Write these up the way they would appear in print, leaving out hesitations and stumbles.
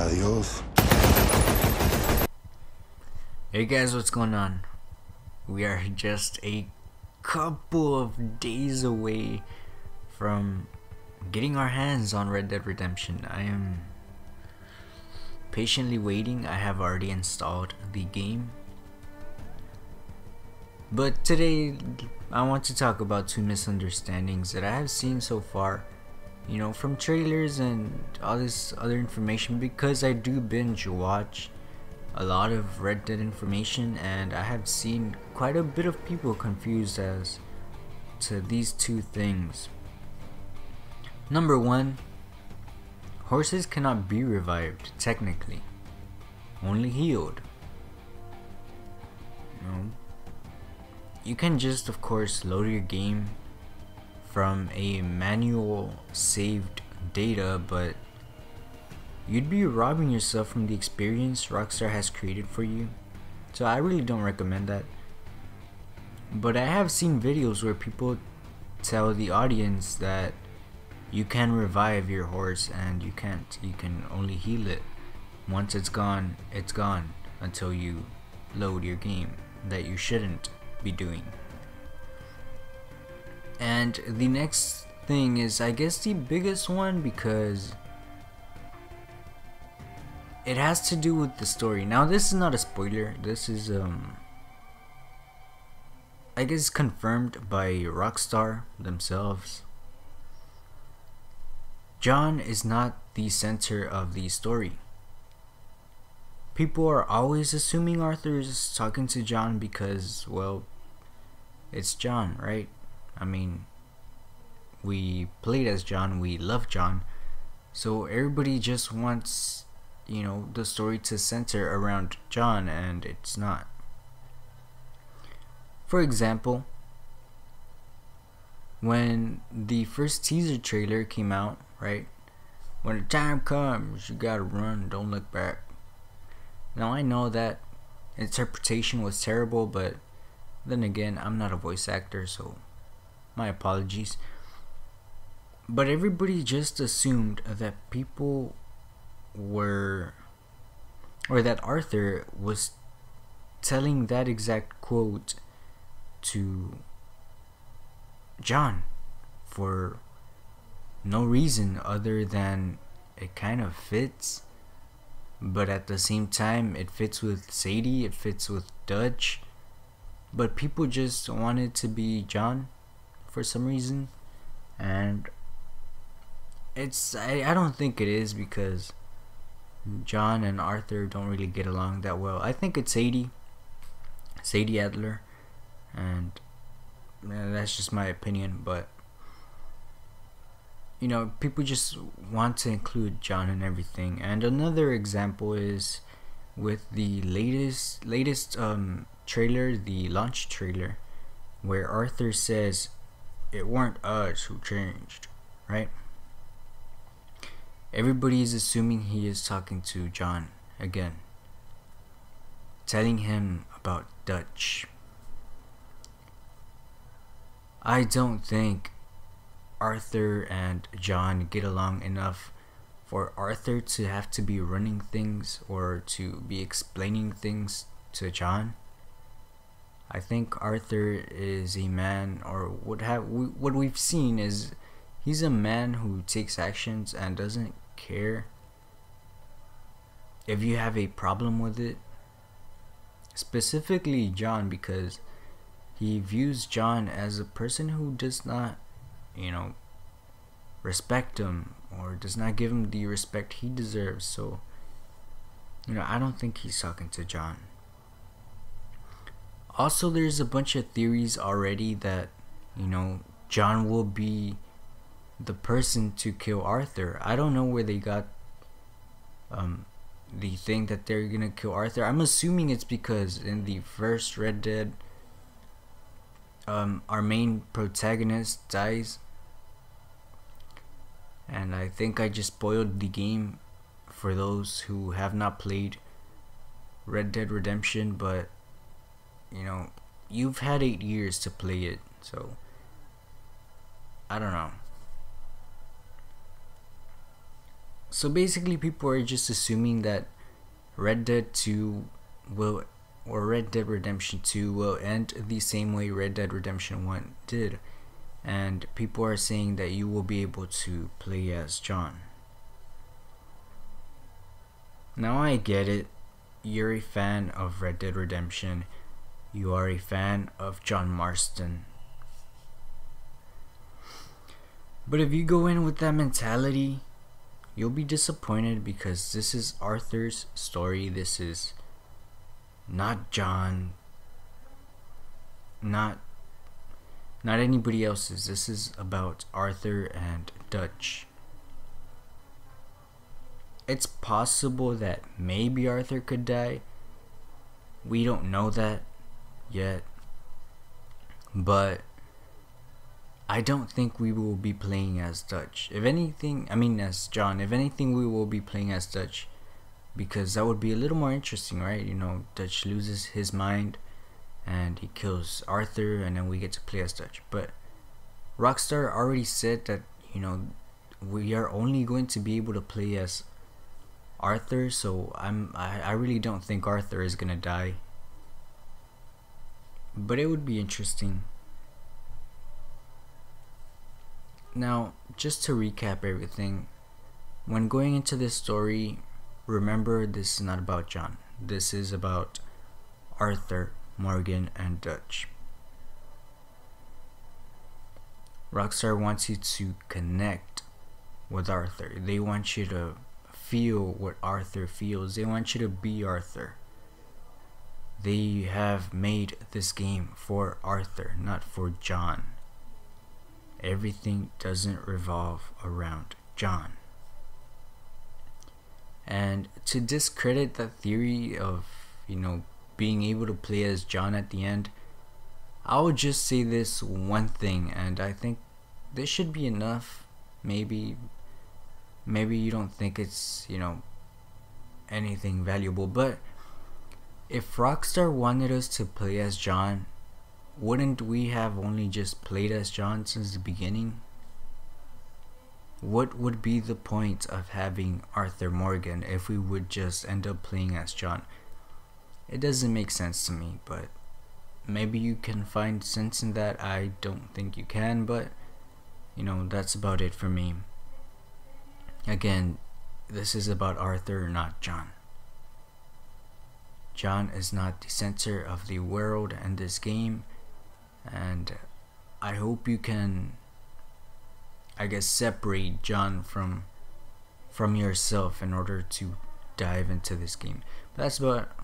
Adiós. Hey guys, what's going on? We are just a couple of days away from getting our hands on Red Dead Redemption. I am patiently waiting. I have already installed the game. But today, I want to talk about two misunderstandings that I have seen so far, you know, from trailers and all this other information, because I do binge watch a lot of Red Dead information, and I have seen quite a bit of people confused as to these two things. Number one, horses cannot be revived, technically. Only healed. You know, you can just, of course, load your game from a manual saved data, but you'd be robbing yourself from the experience Rockstar has created for you. So I really don't recommend that. But I have seen videos where people tell the audience that you can revive your horse, and you can't. You can only heal it. Once it's gone until you load your game, that you shouldn't be doing. And the next thing is, I guess, the biggest one, because it has to do with the story. Now, this is not a spoiler. This is I guess confirmed by Rockstar themselves. John is not the center of the story. People are always assuming Arthur's talking to John because, well, it's John, right? I mean, we played as John, we love John, so everybody just wants, you know, the story to center around John, and it's not. For example, when the first teaser trailer came out, right? When the time comes, you gotta run, don't look back. Now, I know that interpretation was terrible, but then again, I'm not a voice actor, so my apologies. But everybody just assumed that people were, or that Arthur was telling that exact quote to John for no reason other than it kind of fits. But at the same time, it fits with Sadie, it fits with Dutch, but people just wanted to be John for some reason. And I don't think it is, because John and Arthur don't really get along that well. I think it's Sadie Adler, and that's just my opinion. But you know, people just want to include John in everything. And another example is with the latest trailer, the launch trailer, where Arthur says, "It weren't us who changed," right? Everybody is assuming he is talking to John again, telling him about Dutch. I don't think Arthur and John get along enough for Arthur to have to be running things or to be explaining things to John. I think Arthur is a man, or what we've seen is he's a man who takes actions and doesn't care if you have a problem with it. Specifically John, because he views John as a person who does not, you know, respect him, or does not give him the respect he deserves. So, you know, I don't think he's talking to John. Also, there's a bunch of theories already that, you know, John will be the person to kill Arthur. I don't know where they got the thing that they're gonna kill Arthur. I'm assuming it's because in the first Red Dead, our main protagonist dies, and I think I just spoiled the game for those who have not played Red Dead Redemption. But you know, you've had 8 years to play it, so I don't know. So basically, people are just assuming that Red Dead 2 will, or Red Dead Redemption 2 will end the same way Red Dead Redemption 1 did. And people are saying that you will be able to play as John. Now I get it. You're a fan of Red Dead Redemption. You are a fan of John Marston. But if you go in with that mentality, you'll be disappointed, because this is Arthur's story. This is not John, not anybody else's. This is about Arthur and Dutch. It's possible that maybe Arthur could die. We don't know that yet. But I don't think we will be playing as Dutch. If anything, as John. If anything, we will be playing as Dutch, because that would be a little more interesting, right? You know, Dutch loses his mind and he kills Arthur, and then we get to play as Dutch. But Rockstar already said that, you know, we are only going to be able to play as Arthur, so I really don't think Arthur is gonna die. But it would be interesting. Now, just to recap everything, when going into this story, remember, this is not about John. This is about Arthur, Morgan, and Dutch. Rockstar wants you to connect with Arthur. They want you to feel what Arthur feels. They want you to be Arthur. They have made this game for Arthur, not for John. Everything doesn't revolve around John. And to discredit that theory of, you know, being able to play as John at the end, I would just say this one thing, and I think this should be enough. Maybe you don't think it's, you know, anything valuable, but if Rockstar wanted us to play as John, wouldn't we have only just played as John since the beginning? What would be the point of having Arthur Morgan if we would just end up playing as John? It doesn't make sense to me, but maybe you can find sense in that. I don't think you can, but you know, that's about it for me. Again, this is about Arthur, not John. John is not the center of the world and this game, and I hope you can, I guess, separate John from yourself in order to dive into this game. But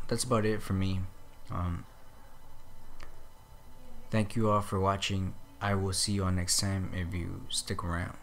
that's about it for me. Thank you all for watching. I will see you all next time if you stick around.